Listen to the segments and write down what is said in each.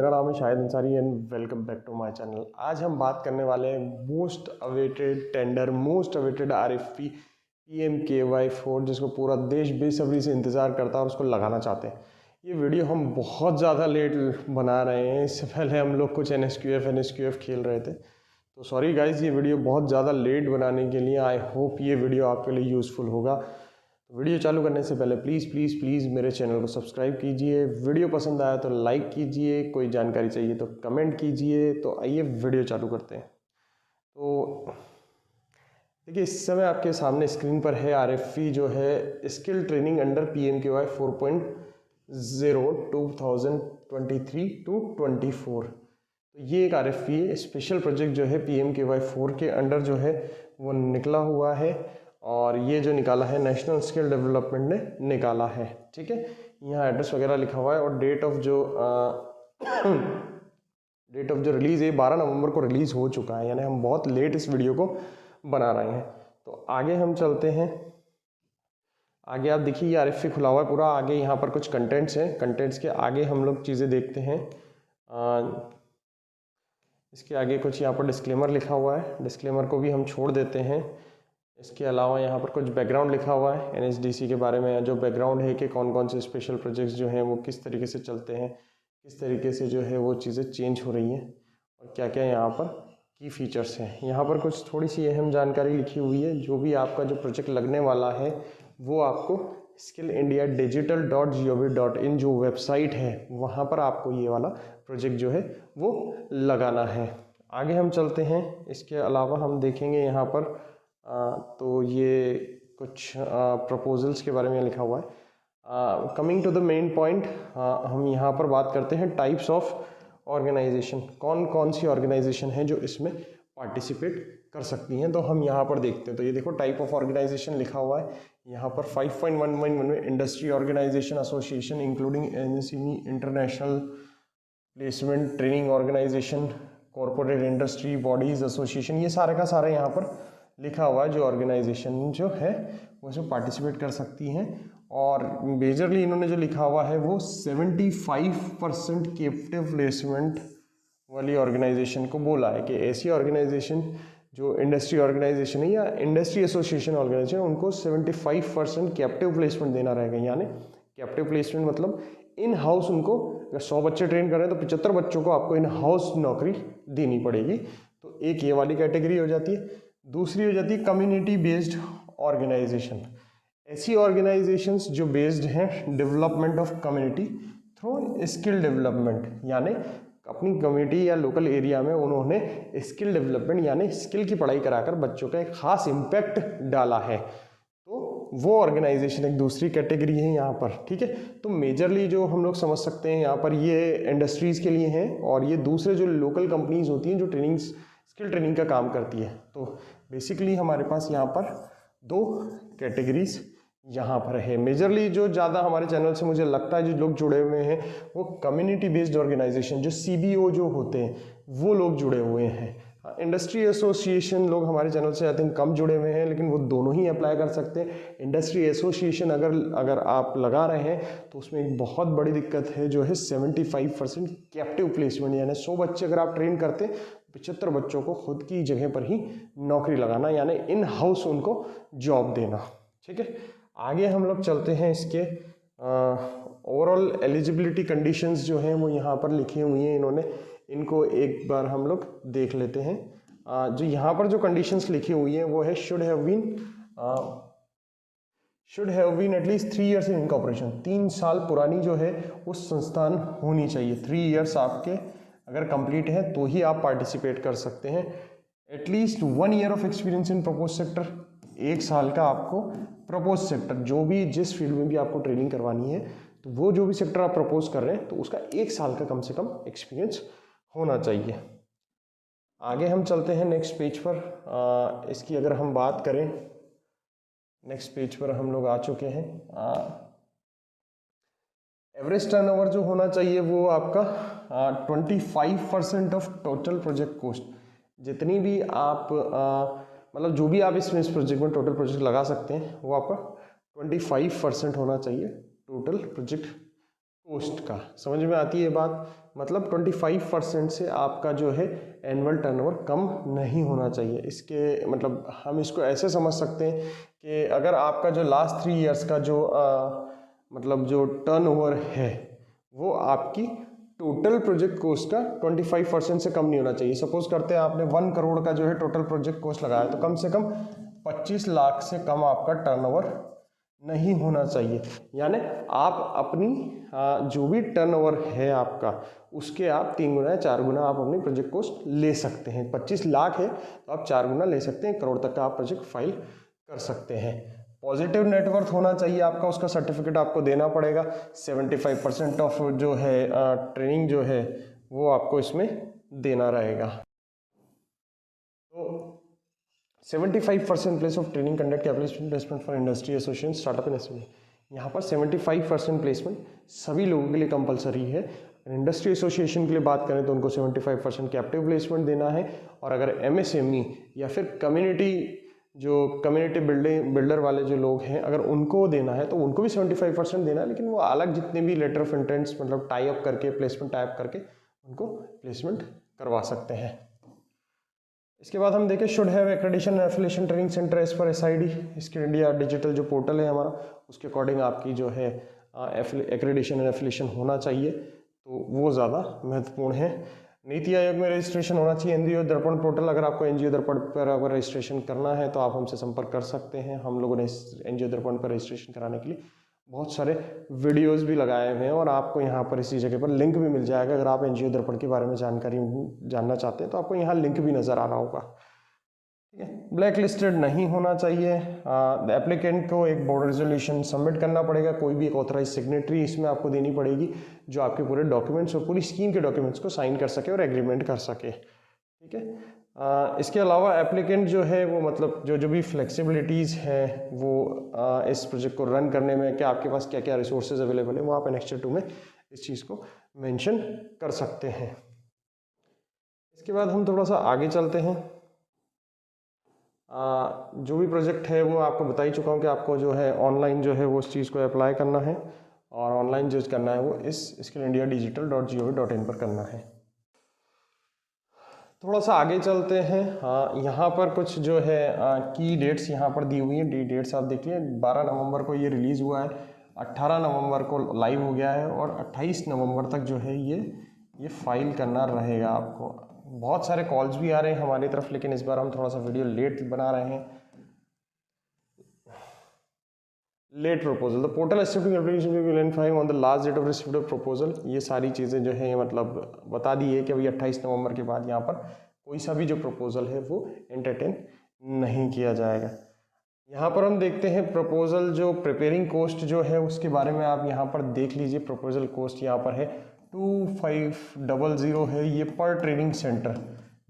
मेरा नाम है Shahid Ansari and welcome back to my channel. आज हम बात करने वाले हैं most awaited tender, most awaited RFP PMKY4, जिसको पूरा देश बेसब्री से इंतज़ार करता है और उसको लगाना चाहते हैं। ये वीडियो हम बहुत ज़्यादा लेट बना रहे हैं। इससे पहले हम लोग कुछ NSQF खेल रहे थे, तो सॉरी गाइज, ये वीडियो बहुत ज़्यादा लेट बनाने के लिए। आई होप ये वीडियो आपके लिए यूज़फुल होगा। वीडियो चालू करने से पहले प्लीज़ मेरे चैनल को सब्सक्राइब कीजिए। वीडियो पसंद आया तो लाइक कीजिए, कोई जानकारी चाहिए तो कमेंट कीजिए। तो आइए वीडियो चालू करते हैं। तो देखिए, इस समय आपके सामने स्क्रीन पर है RFP जो है स्किल ट्रेनिंग अंडर PMKY 4.0 2023-24। तो ये एक RFP है, स्पेशल प्रोजेक्ट जो है PMKY 4 के अंडर जो है वो निकला हुआ है, और ये जो निकाला है नेशनल स्किल डेवलपमेंट ने निकाला है। ठीक है, यहाँ एड्रेस वगैरह लिखा हुआ है और डेट ऑफ जो रिलीज़ है 12 नवंबर को रिलीज़ हो चुका है, यानी हम बहुत लेट इस वीडियो को बना रहे हैं। तो आगे हम चलते हैं। आगे आप देखिए, ये RFP खुला हुआ है पूरा। आगे यहाँ पर कुछ कंटेंट्स हैं, कंटेंट्स के आगे हम लोग चीज़ें देखते हैं। इसके आगे कुछ यहाँ पर डिस्क्लेमर लिखा हुआ है, डिस्क्लेमर को भी हम छोड़ देते हैं। इसके अलावा यहाँ पर कुछ बैकग्राउंड लिखा हुआ है NSDC के बारे में, जो बैकग्राउंड है कि कौन कौन से स्पेशल प्रोजेक्ट्स जो हैं वो किस तरीके से चलते हैं, किस तरीके से जो है वो चीज़ें चेंज हो रही हैं, और क्या क्या यहाँ पर की फीचर्स हैं। यहाँ पर कुछ थोड़ी सी अहम जानकारी लिखी हुई है। जो भी आपका जो प्रोजेक्ट लगने वाला है वो आपको skillindiadigital.gov.in जो वेबसाइट है वहाँ पर आपको ये वाला प्रोजेक्ट जो है वो लगाना है। आगे हम चलते हैं। इसके अलावा हम देखेंगे यहाँ पर तो ये कुछ प्रपोजल्स के बारे में लिखा हुआ है। Coming to the main point, हम यहाँ पर बात करते हैं टाइप्स ऑफ ऑर्गेनाइजेशन। कौन कौन सी ऑर्गेनाइजेशन है जो इसमें पार्टिसिपेट कर सकती हैं, तो हम यहाँ पर देखते हैं। तो ये देखो, टाइप ऑफ ऑर्गेनाइजेशन लिखा हुआ है यहाँ पर 5.1.1 में industry organisation association including NSME, international placement training organisation, corporate industry bodies association, ये सारे का सारा यहाँ पर लिखा हुआ है जो ऑर्गेनाइजेशन जो है वो इसमें पार्टिसिपेट कर सकती हैं। और मेजरली इन्होंने जो लिखा हुआ है वो 75% कैप्टिव प्लेसमेंट वाली ऑर्गेनाइजेशन को बोला है कि ऐसी ऑर्गेनाइजेशन जो इंडस्ट्री ऑर्गेनाइजेशन है या इंडस्ट्री एसोसिएशन ऑर्गेनाइजेशन, उनको 75% कैप्टिव प्लेसमेंट देना रहेगा। यानी कैप्टिव प्लेसमेंट मतलब इन हाउस, उनको अगर 100 बच्चे ट्रेन कर रहे हैं तो 75 बच्चों को आपको इन हाउस नौकरी देनी पड़ेगी। तो एक ये वाली कैटेगरी हो जाती है। दूसरी हो जाती है कम्युनिटी बेस्ड ऑर्गेनाइजेशन। ऐसी ऑर्गेनाइजेशंस जो बेस्ड हैं development of community through skill development, यानी अपनी कम्युनिटी या लोकल एरिया में उन्होंने स्किल डेवलपमेंट यानी स्किल की पढ़ाई कराकर बच्चों का एक खास इम्पैक्ट डाला है। तो वो ऑर्गेनाइजेशन एक दूसरी कैटेगरी है यहाँ पर। ठीक है, तो मेजरली जो हम लोग समझ सकते हैं यहाँ पर ये इंडस्ट्रीज़ के लिए हैं, और ये दूसरे जो लोकल कंपनीज होती हैं जो स्किल ट्रेनिंग का काम करती है। तो बेसिकली हमारे पास यहाँ पर 2 कैटेगरीज यहाँ पर है। मेजरली जो ज़्यादा हमारे चैनल से मुझे लगता है जो लोग जुड़े हुए हैं वो कम्युनिटी बेस्ड ऑर्गेनाइजेशन, जो CBO जो होते हैं वो लोग जुड़े हुए हैं। इंडस्ट्री एसोसिएशन लोग हमारे चैनल से आई थिंक कम जुड़े हुए हैं, लेकिन वो दोनों ही अप्लाई कर सकते हैं। इंडस्ट्री एसोसिएशन अगर आप लगा रहे हैं तो उसमें एक बहुत बड़ी दिक्कत है जो है 75% कैप्टिव प्लेसमेंट, यानी 100 बच्चे अगर आप ट्रेन करते हैं 75 बच्चों को खुद की जगह पर ही नौकरी लगाना, यानी इन हाउस उनको जॉब देना। ठीक है, आगे हम लोग चलते हैं। इसके ओवरऑल एलिजिबिलिटी कंडीशंस जो हैं वो यहाँ पर लिखी हुई हैं इन्होंने, इनको एक बार हम लोग देख लेते हैं। जो यहाँ पर जो कंडीशंस लिखी हुई हैं वो है should have been at least 3 years in incorporation. 3 साल पुरानी जो है उस संस्थान होनी चाहिए। 3 ईयर्स आपके अगर कंप्लीट है तो ही आप पार्टिसिपेट कर सकते हैं। At least 1 year of experience in propose sector, 1 साल का आपको प्रपोज सेक्टर, जो भी जिस फील्ड में भी आपको ट्रेनिंग करवानी है तो वो जो भी सेक्टर आप प्रपोज कर रहे हैं तो उसका 1 साल का कम से कम एक्सपीरियंस होना चाहिए। आगे हम चलते हैं नेक्स्ट पेज पर। इसकी अगर हम बात करें, नेक्स्ट पेज पर हम लोग आ चुके हैं। एवरेज टर्नओवर जो होना चाहिए वो आपका 25% ऑफ टोटल प्रोजेक्ट कॉस्ट। जितनी भी आप मतलब जो भी आप इस प्रोजेक्ट में टोटल प्रोजेक्ट लगा सकते हैं वो आपका 25% होना चाहिए टोटल प्रोजेक्ट कोस्ट का। समझ में आती है बात? मतलब 25% से आपका जो है एनुअल टर्नओवर कम नहीं होना चाहिए। इसके मतलब हम इसको ऐसे समझ सकते हैं कि अगर आपका जो लास्ट 3 इयर्स का जो मतलब जो टर्नओवर है वो आपकी टोटल प्रोजेक्ट कोस्ट का 25% से कम नहीं होना चाहिए। सपोज करते हैं आपने 1 करोड़ का जो है टोटल प्रोजेक्ट कोस्ट लगाया, तो कम से कम 25 लाख से कम आपका टर्नओवर नहीं होना चाहिए। यानी आप अपनी जो भी टर्नओवर है आपका उसके आप 3 गुना या 4 गुना आप अपनी प्रोजेक्ट कोस्ट ले सकते हैं। 25 लाख है तो आप 4 गुना ले सकते हैं, करोड़ तक का आप प्रोजेक्ट फाइल कर सकते हैं। पॉजिटिव नेटवर्थ होना चाहिए आपका, उसका सर्टिफिकेट आपको देना पड़ेगा। 75% ऑफ जो है ट्रेनिंग जो है वो आपको इसमें देना रहेगा। तो 75% place of training conduct placement for industry association startup in SME. यहाँ पर 75% प्लेसमेंट सभी लोगों के लिए कंपलसरी है। इंडस्ट्री एसोसिएशन के लिए बात करें तो उनको 75% कैप्टिव प्लेसमेंट देना है, और अगर एमएसएमई या फिर कम्युनिटी बिल्डर वाले जो लोग हैं अगर उनको देना है तो उनको भी 75% देना है, लेकिन वो अलग जितने भी लेटर ऑफ इंटेंट्स मतलब टाई अप करके प्लेसमेंट टाई अप करके उनको प्लेसमेंट करवा सकते हैं। इसके बाद हम देखें should have accreditation and affiliation training centre as पर एसआईडी। स्किल इंडिया डिजिटल जो पोर्टल है हमारा उसके अकॉर्डिंग आपकी जो है एक्रेडिशन एंड एफिलिएशन होना चाहिए, तो वो ज़्यादा महत्वपूर्ण है। नीति आयोग में रजिस्ट्रेशन होना चाहिए। एनजीओ दर्पण पोर्टल, अगर आपको एनजीओ दर्पण पर अगर रजिस्ट्रेशन करना है तो आप हमसे संपर्क कर सकते हैं। हम लोगों ने एनजीओ दर्पण पर रजिस्ट्रेशन कराने के लिए बहुत सारे वीडियोस भी लगाए हुए हैं, और आपको यहाँ पर इसी जगह पर लिंक भी मिल जाएगा। अगर आप एनजीओ दर्पण के बारे में जानकारी जानना चाहते हैं तो आपको यहाँ लिंक भी नज़र आ रहा होगा। ठीक है, ब्लैक लिस्टेड नहीं होना चाहिए। एप्लीकेंट को एक बोर्ड रेजोल्यूशन सबमिट करना पड़ेगा, कोई भी एक ऑथराइज सिग्नेटरी इसमें आपको देनी पड़ेगी जो आपके पूरे डॉक्यूमेंट्स और पूरी स्कीम के डॉक्यूमेंट्स को साइन कर सके और एग्रीमेंट कर सके। ठीक है, इसके अलावा एप्लीकेंट जो है वो मतलब जो भी फ्लेक्सिबिलिटीज़ हैं वो इस प्रोजेक्ट को रन करने में क्या आपके पास क्या क्या रिसोर्सेज अवेलेबल है वो आप एनेक्चर 2 में इस चीज़ को मेंशन कर सकते हैं। इसके बाद हम थोड़ा सा आगे चलते हैं। जो भी प्रोजेक्ट है वो आपको बता ही चुका हूँ कि आपको जो है ऑनलाइन जो है वो उस चीज़ को अप्लाई करना है, और ऑनलाइन जो करना है वो इस skillindiadigital.gov.in पर करना है। थोड़ा सा आगे चलते हैं। हाँ, यहाँ पर कुछ जो है की डेट्स यहाँ पर दी हुई हैं। डेट्स आप देखिए, 12 नवंबर को ये रिलीज़ हुआ है, 18 नवंबर को लाइव हो गया है, और 28 नवंबर तक जो है ये फाइल करना रहेगा आपको। बहुत सारे कॉल्स भी आ रहे हैं हमारी तरफ, लेकिन इस बार हम थोड़ा सा वीडियो लेट बना रहे हैं। Late proposal, the portal accepting application will verify on the last date of received of proposal. ये सारी चीज़ें जो है मतलब बता दी है कि अभी 28 नवंबर के बाद यहाँ पर कोई सा भी जो प्रपोजल है वो एंटरटेन नहीं किया जाएगा। यहाँ पर हम देखते हैं प्रपोजल जो प्रिपेयरिंग कॉस्ट जो है उसके बारे में आप यहाँ पर देख लीजिए। प्रपोजल कॉस्ट यहाँ पर है 2500 है, ये पर ट्रेनिंग सेंटर।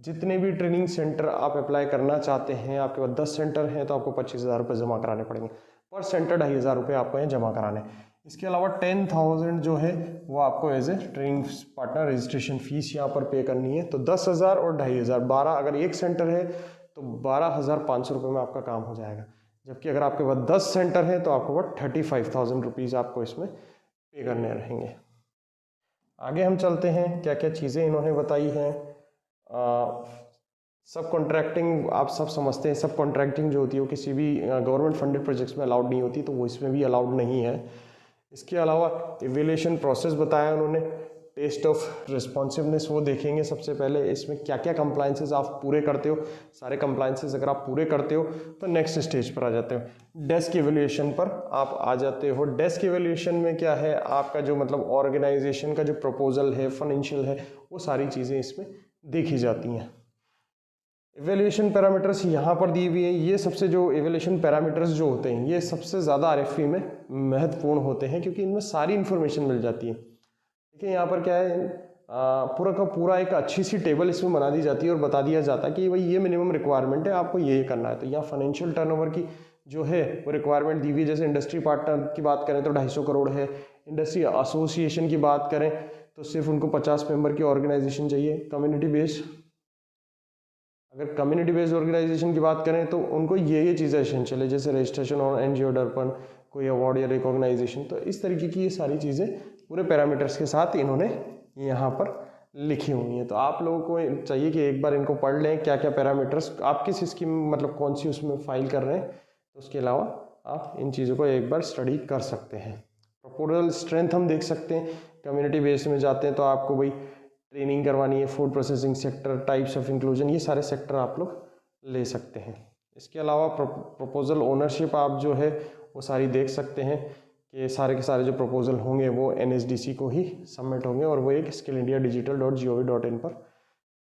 जितने भी ट्रेनिंग सेंटर आप अप्लाई करना चाहते हैं, आपके पास 10 सेंटर हैं तो आपको 25,000 रुपये जमा कराने पड़ेंगे। पर सेंटर 2,500 रुपये आपको यहाँ जमा कराने। इसके अलावा 10,000 जो है वो आपको as a training partner registration fees यहाँ पर पे करनी है। तो 10,000 और 2,500, 12, अगर एक सेंटर है तो 12,500 रुपये में आपका काम हो जाएगा। जबकि अगर आपके पास 10 सेंटर है तो आपको 35,000 रुपीज़ आपको इसमें पे करने रहेंगे। आगे हम चलते हैं, क्या क्या चीज़ें इन्होंने बताई हैं। सब कॉन्ट्रैक्टिंग आप सब समझते हैं। सब कॉन्ट्रैक्टिंग जो होती है वो किसी भी गवर्नमेंट फंडेड प्रोजेक्ट्स में अलाउड नहीं होती, तो वो इसमें भी अलाउड नहीं है। इसके अलावा इवैल्यूएशन प्रोसेस बताया उन्होंने। टेस्ट ऑफ रिस्पॉन्सिवनेस वो देखेंगे सबसे पहले, इसमें क्या क्या कंप्लाइंसेस आप पूरे करते हो। सारे कंप्लाइंसेस अगर आप पूरे करते हो तो नेक्स्ट स्टेज पर आ जाते हो। डेस्क इवैल्यूएशन पर आप आ जाते हो। डेस्क इवैल्यूएशन में क्या है, आपका जो मतलब ऑर्गेनाइजेशन का जो प्रपोजल है, फाइनेंशियल है, वो सारी चीज़ें इसमें देखी जाती हैं। इवैल्यूएशन पैरामीटर्स यहाँ पर दी हुई है। ये सबसे जो इवैल्यूएशन पैरामीटर्स जो होते हैं ये सबसे ज़्यादा आरएफपी में महत्वपूर्ण होते हैं, क्योंकि इनमें सारी इन्फॉर्मेशन मिल जाती है। देखिए यहाँ पर क्या है, पूरा का पूरा एक अच्छी सी टेबल इसमें बना दी जाती है और बता दिया जाता है कि भाई ये मिनिमम रिक्वायरमेंट है, आपको ये करना है। तो यहाँ फाइनेंशियल टर्नओवर की जो है वो रिक्वायरमेंट दी हुई है। जैसे इंडस्ट्री पार्टनर की बात करें तो 250 करोड़ है। इंडस्ट्री एसोसिएशन की बात करें तो सिर्फ उनको 50 मेंबर की ऑर्गेनाइजेशन चाहिए। कम्युनिटी बेस्ड, अगर कम्युनिटी बेस्ड ऑर्गेनाइजेशन की बात करें तो उनको ये चीज़ें एसेंशियल है, जैसे रजिस्ट्रेशन और एनजीओ दर्पण, कोई अवार्ड या रिकॉग्नाइजेशन। तो इस तरीके की ये सारी चीज़ें पूरे पैरामीटर्स के साथ इन्होंने यहाँ पर लिखी हुई हैं। तो आप लोगों को चाहिए कि एक बार इनको पढ़ लें, क्या क्या पैरामीटर्स आप किस स्कीम मतलब कौन सी उसमें फाइल कर रहे हैं। तो उसके अलावा आप इन चीज़ों को एक बार स्टडी कर सकते हैं। प्रपोजल स्ट्रेंथ हम देख सकते हैं, कम्युनिटी बेस्ड में जाते हैं तो आपको भाई ट्रेनिंग करवानी है, food processing sector, types of inclusion, ये सारे सेक्टर आप लोग ले सकते हैं। इसके अलावा प्रपोजल ओनरशिप आप जो है वो सारी देख सकते हैं कि सारे के सारे जो प्रपोजल होंगे वो NSDC को ही सबमिट होंगे और वो एक skillindiadigital.gov.in पर।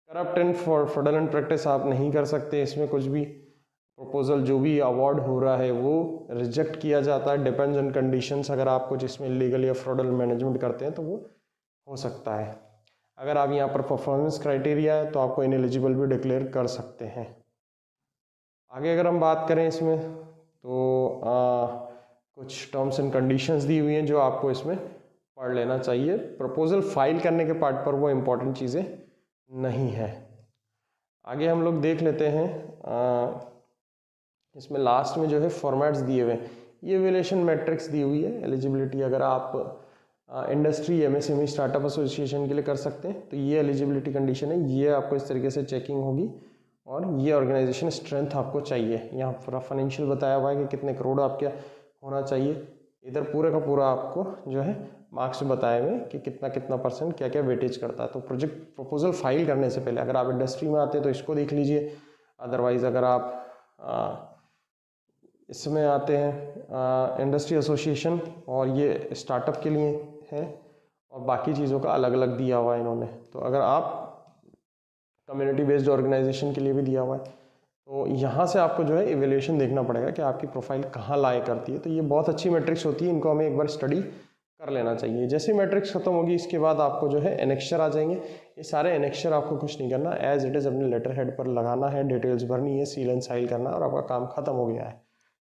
करप्ट एंड फ्रॉडुलेंट प्रैक्टिस आप नहीं कर सकते इसमें कुछ भी। प्रपोजल जो भी अवार्ड हो रहा है वो रिजेक्ट किया जाता है, डिपेंड्स ऑन कंडीशंस। अगर आप कुछ इसमें लीगल या फ्रॉडुलेंट मैनेजमेंट करते हैं तो वो हो सकता है। अगर आप यहाँ पर परफॉर्मेंस क्राइटेरिया है तो आपको इनएलिजिबल भी डिक्लेयर कर सकते हैं। आगे अगर हम बात करें इसमें तो कुछ टर्म्स एंड कंडीशंस दी हुई हैं जो आपको इसमें पढ़ लेना चाहिए। प्रपोजल फाइल करने के पार्ट पर वो इम्पोर्टेंट चीज़ें नहीं है। आगे हम लोग देख लेते हैं इसमें लास्ट में जो है फॉर्मेट्स दिए हुए हैं, ये इवैल्यूएशन मैट्रिक्स दी हुई है। एलिजिबिलिटी अगर आप इंडस्ट्री MSME स्टार्टअप एसोसिएशन के लिए कर सकते हैं तो ये एलिजिबिलिटी कंडीशन है, ये आपको इस तरीके से चेकिंग होगी और ये ऑर्गेनाइजेशन स्ट्रेंथ आपको चाहिए। यहाँ पूरा फाइनेंशियल बताया हुआ है कि कितने करोड़ आपके होना चाहिए। इधर पूरे का पूरा आपको जो है मार्क्स बताए हुए कि कितना कितना % क्या क्या वेटेज करता है। तो प्रोजेक्ट प्रपोजल फाइल करने से पहले अगर आप इंडस्ट्री में आते हैं तो इसको देख लीजिए। अदरवाइज़ अगर आप इसमें आते हैं इंडस्ट्री एसोसिएशन और ये स्टार्टअप के लिए है और बाकी चीज़ों का अलग अलग दिया हुआ है इन्होंने। तो अगर आप कम्युनिटी बेस्ड ऑर्गेनाइजेशन के लिए भी दिया हुआ है तो यहाँ से आपको जो है इवैल्यूएशन देखना पड़ेगा कि आपकी प्रोफाइल कहाँ लाए करती है। तो ये बहुत अच्छी मैट्रिक्स होती है, इनको हमें एक बार स्टडी कर लेना चाहिए। जैसे मैट्रिक्स खत्म होगी इसके बाद आपको जो है एनेक्चर आ जाएंगे। ये सारे एनेक्चर आपको कुछ नहीं करना, एज इट इज़ अपने लेटर हेड पर लगाना है, डिटेल्स भरनी है, सील एंड साइल करना और आपका काम खत्म हो गया है।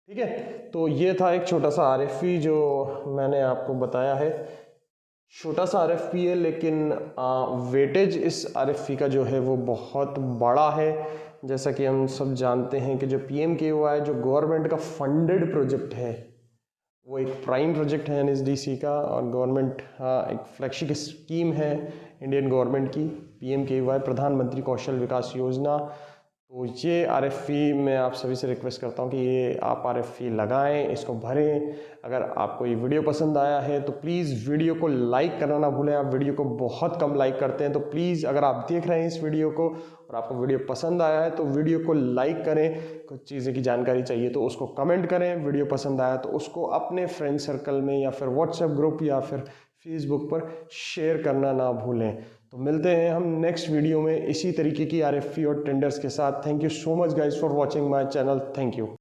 ठीक है, तो ये था एक छोटा सा RFP जो मैंने आपको बताया है। छोटा सा RFP है लेकिन वेटेज इस RFP का जो है वो बहुत बड़ा है। जैसा कि हम सब जानते हैं कि जो PMKVY जो गवर्नमेंट का फंडेड प्रोजेक्ट है वो एक प्राइम प्रोजेक्ट है NSDC का और गवर्नमेंट एक फ्लैगशिप स्कीम है इंडियन गवर्नमेंट की, PMKVY प्रधानमंत्री कौशल विकास योजना। तो ये RFP मैं आप सभी से रिक्वेस्ट करता हूँ कि ये आप RFP लगाएं, इसको भरें। अगर आपको ये वीडियो पसंद आया है तो प्लीज़ वीडियो को लाइक करना ना भूलें। आप वीडियो को बहुत कम लाइक करते हैं, तो प्लीज़ अगर आप देख रहे हैं इस वीडियो को और आपको वीडियो पसंद आया है तो वीडियो को लाइक करें। कुछ चीज़ें की जानकारी चाहिए तो उसको कमेंट करें, वीडियो पसंद आया तो उसको अपने फ्रेंड सर्कल में या फिर व्हाट्सएप ग्रुप या फिर फेसबुक पर शेयर करना ना भूलें। तो मिलते हैं हम नेक्स्ट वीडियो में इसी तरीके की RFP और टेंडर्स के साथ। Thank you so much guys for watching my channel. Thank you.